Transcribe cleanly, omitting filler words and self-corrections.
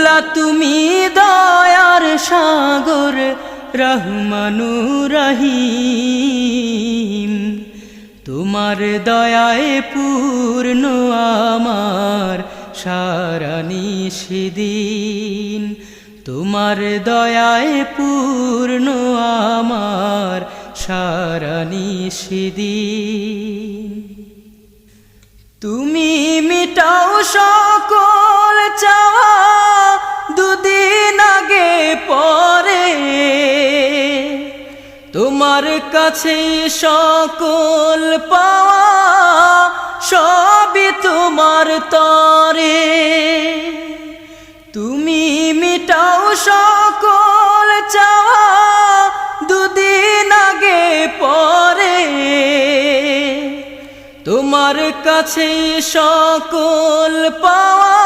মৌলা তুমি দয়ার সাগর রহমানুর রহিম, তোমার দয়ায় পূর্ণ আমার সারা নিশিদিন, তোমার দয়ায় পূর্ণ আমার সারা নিশিদিন। তুমি মিটাও সকল চাওয়া দুদিন আগে পরে, তোমার কাছে সকল পাওয়া সবই তোমার তরে। তুমি মিটাও সকল চাওয়া দুদিন আগে পরে, তোমার কাছে সকল পাওয়া